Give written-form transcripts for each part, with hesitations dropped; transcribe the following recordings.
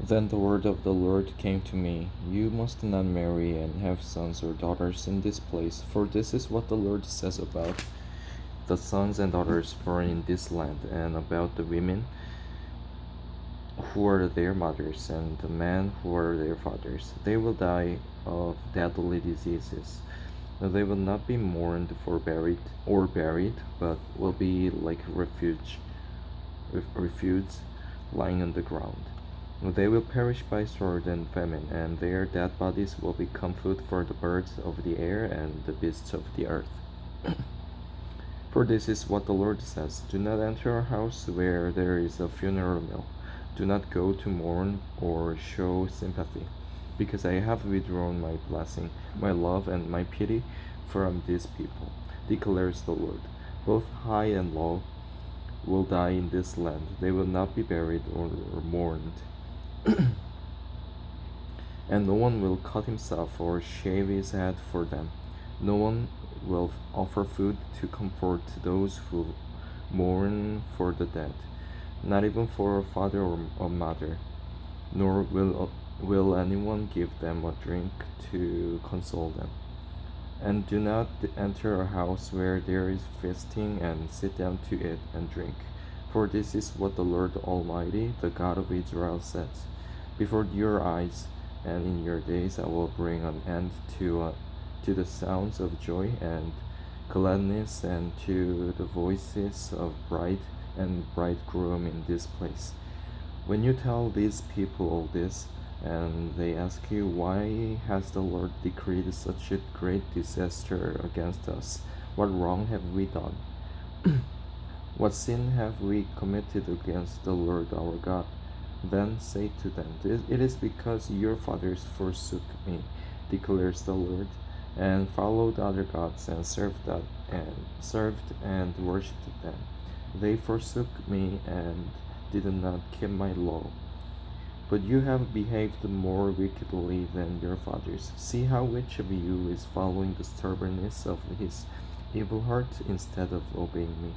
Then the word of the Lord came to me. You must not marry and have sons or daughters in this place, for this is what the Lord says about the sons and daughters born in this land, and about the women who are their mothers, and the men who are their fathers. They will die of deadly diseases. They will not be mourned for buried, but will be like refuse lying on the ground. They will perish by sword and famine, and their dead bodies will become food for the birds of the air and the beasts of the earth. For this is what the Lord says: Do not enter a house where there is a funeral meal. Do not go to mourn or show sympathy, because I have withdrawn my blessing, my love, and my pity from these people, declares the Lord. Both high and low will die in this land. They will not be buried or mourned. And no one will cut himself or shave his head for them. No one will offer food to comfort those who mourn for the dead, not even for a father or a mother, nor will anyone give them a drink to console them. And do not enter a house where there is feasting and sit down to eat and drink. For this is what the Lord Almighty, the God of Israel, says: Before your eyes and in your days I will bring an end to the sounds of joy and gladness, and to the voices of bride and bridegroom in this place. When you tell these people all this, and they ask you, Why has the Lord decreed such a great disaster against us? What wrong have we done? What sin have we committed against the Lord our God? Then say to them, It is because your fathers forsook me, declares the Lord, and followed other gods and served and worshipped them. They forsook me and did not keep my law. But you have behaved more wickedly than your fathers. See how which of you is following the stubbornness of his evil heart instead of obeying me.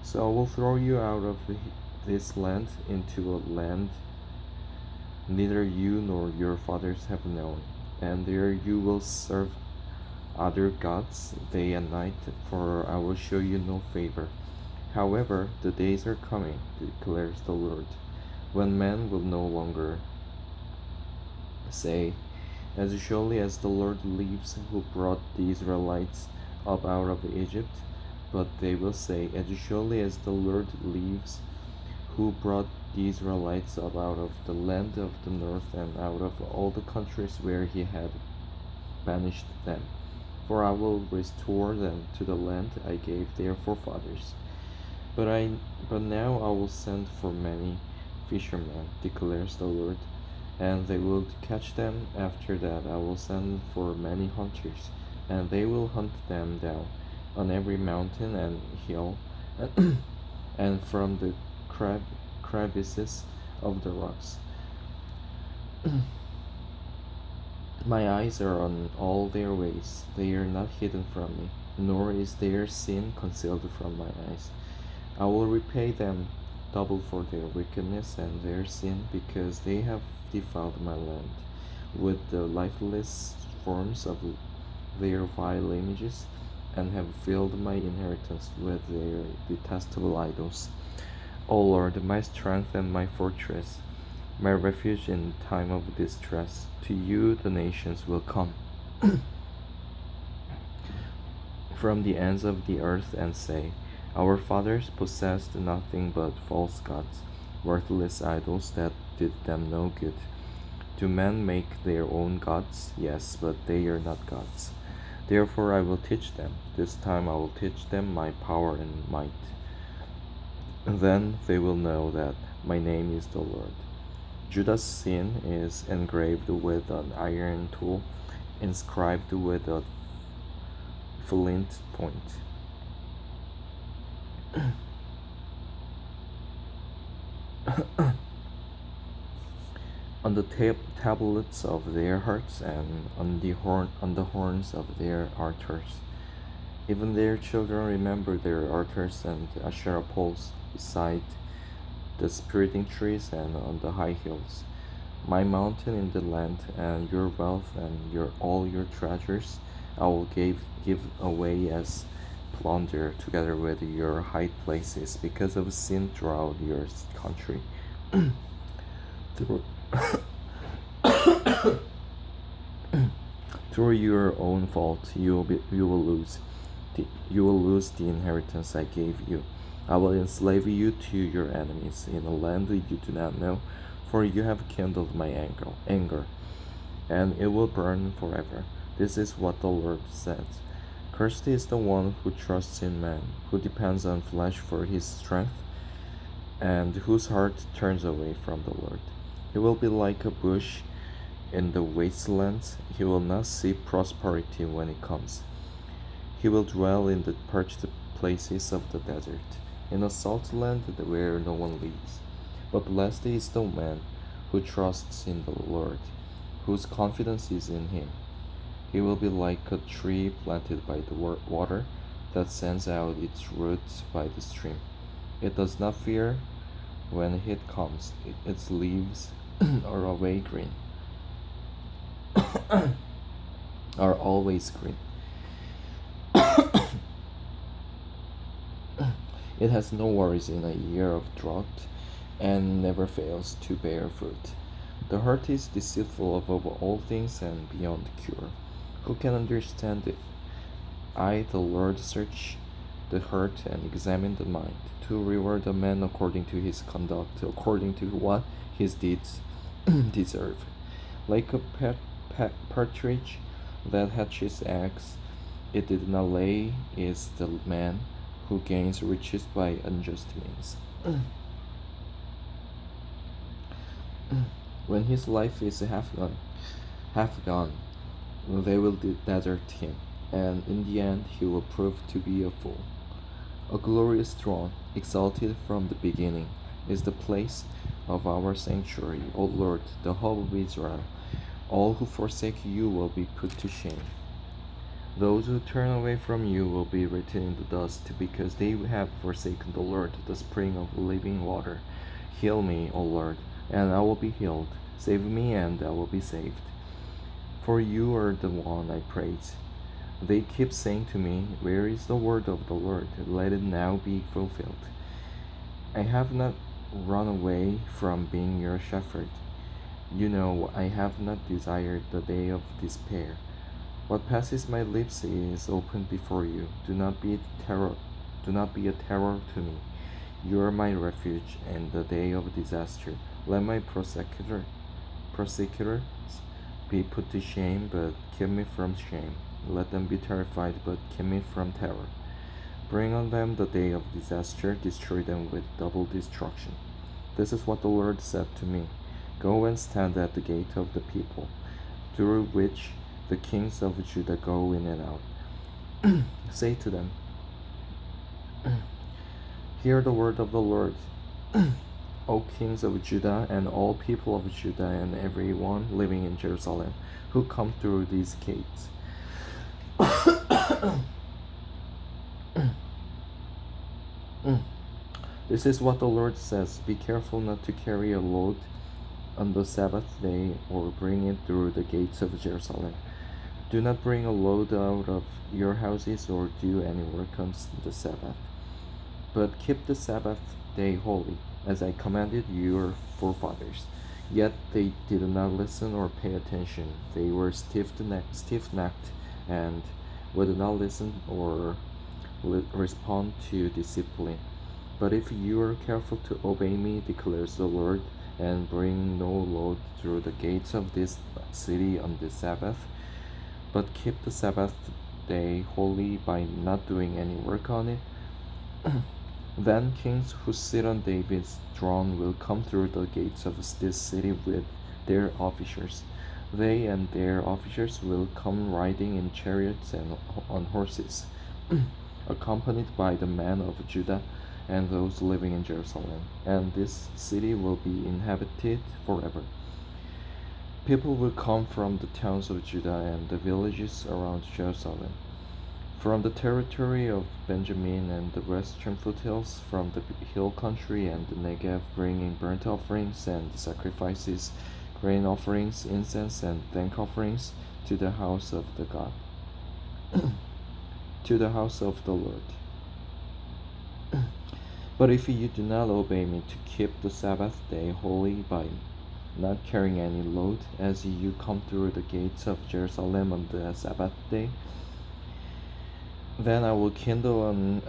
So I will throw you out of this land into a land neither you nor your fathers have known, and there you will serve other gods day and night, for I will show you no favor. However, the days are coming, declares the Lord, when men will no longer say, As surely as the Lord lives, who brought the Israelites up out of Egypt, but they will say, As surely as the Lord lives, who brought the Israelites up out of the land of the north and out of all the countries where he had banished them. For I will restore them to the land I gave their forefathers. But now I will send for many fishermen, declares the Lord, and they will catch them. After that I will send for many hunters, and they will hunt them down on every mountain and hill, and from the crevices of the rocks. My eyes are on all their ways, they are not hidden from me, nor is their sin concealed from my eyes. I will repay them double for their wickedness and their sin, because they have defiled my land with the lifeless forms of their vile images, and have filled my inheritance with their detestable idols. O Lord, my strength and my fortress, my refuge in time of distress, to you the nations will come from the ends of the earth and say, Our fathers possessed nothing but false gods, worthless idols that did them no good. Do men make their own gods? Yes, but they are not gods. Therefore I will teach them. This time I will teach them my power and might. Then they will know that my name is the Lord. Judah's sin is engraved with an iron tool, inscribed with a flint point. On the tablets of their hearts, and on the horns of their altars. Even their children remember their altars and Asherah poles beside the spiriting trees and on the high hills. My mountain in the land, and your wealth and all your treasures, I will give away as plunder, together with your high places, because of sin throughout your country. Through, through your own fault, you will lose the inheritance I gave you. I will enslave you to your enemies in a land you do not know, for you have kindled my anger, and it will burn forever. This is what the Lord says. Cursed is the one who trusts in man, who depends on flesh for his strength, and whose heart turns away from the Lord. He will be like a bush in the wastelands. He will not see prosperity when it comes. He will dwell in the parched places of the desert, in a salt land where no one lives. But blessed is the man who trusts in the Lord, whose confidence is in him. He will be like a tree planted by the water that sends out its roots by the stream. It does not fear when heat comes. Its leaves are always green. are always green. It has no worries in a year of drought, and never fails to bear fruit. The heart is deceitful above all things and beyond cure. Who can understand it? I, the Lord, search the heart and examine the mind, to reward a man according to his conduct, according to what his deeds deserve. Like a partridge that hatches eggs, it did not lay, is the man who gains riches by unjust means. When his life is half gone, they will desert him, and in the end he will prove to be a fool. A glorious throne, exalted from the beginning, is the place of our sanctuary, O Lord, the hope of Israel. All who forsake you will be put to shame. Those who turn away from you will be written in the dust, because they have forsaken the Lord, the spring of living water. Heal me, O Lord, and I will be healed. Save me, and I will be saved. For you are the one I praise. They keep saying to me, where is the word of the Lord? Let it now be fulfilled. I have not run away from being your shepherd. You know, I have not desired the day of despair. What passes my lips is open before you. Do not be a terror to me. You are my refuge in the day of disaster. Let my persecutors be put to shame, but keep me from shame. Let them be terrified, but keep me from terror. Bring on them the day of disaster, destroy them with double destruction. This is what the Lord said to me. Go and stand at the gate of the people, through which the kings of Judah go in and out. Say to them, hear the word of the Lord, O kings of Judah, and all people of Judah, and everyone living in Jerusalem, who come through these gates. This is what the Lord says. Be careful not to carry a load on the Sabbath day, or bring it through the gates of Jerusalem. Do not bring a load out of your houses, or do any work on the Sabbath. But keep the Sabbath day holy, as I commanded your forefathers. Yet they did not listen or pay attention. They were stiff-necked, and would not listen or respond to discipline. But if you are careful to obey me, declares the Lord, and bring no load through the gates of this city on the Sabbath, but keep the Sabbath day holy by not doing any work on it, then kings who sit on David's throne will come through the gates of this city with their officers. They and their officers will come riding in chariots and on horses, accompanied by the men of Judah and those living in Jerusalem, and this city will be inhabited forever. People will come from the towns of Judah and the villages around Jerusalem, from the territory of Benjamin and the western foothills, from the hill country and the Negev, bringing burnt offerings and sacrifices, grain offerings, incense, and thank offerings to the house of the God, to the house of the Lord. But if you do not obey me to keep the Sabbath day holy by not carrying any load as you come through the gates of Jerusalem on the Sabbath day, then I will kindle an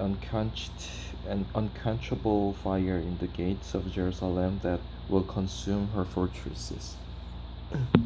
unquenchable fire in the gates of Jerusalem that will consume her fortresses.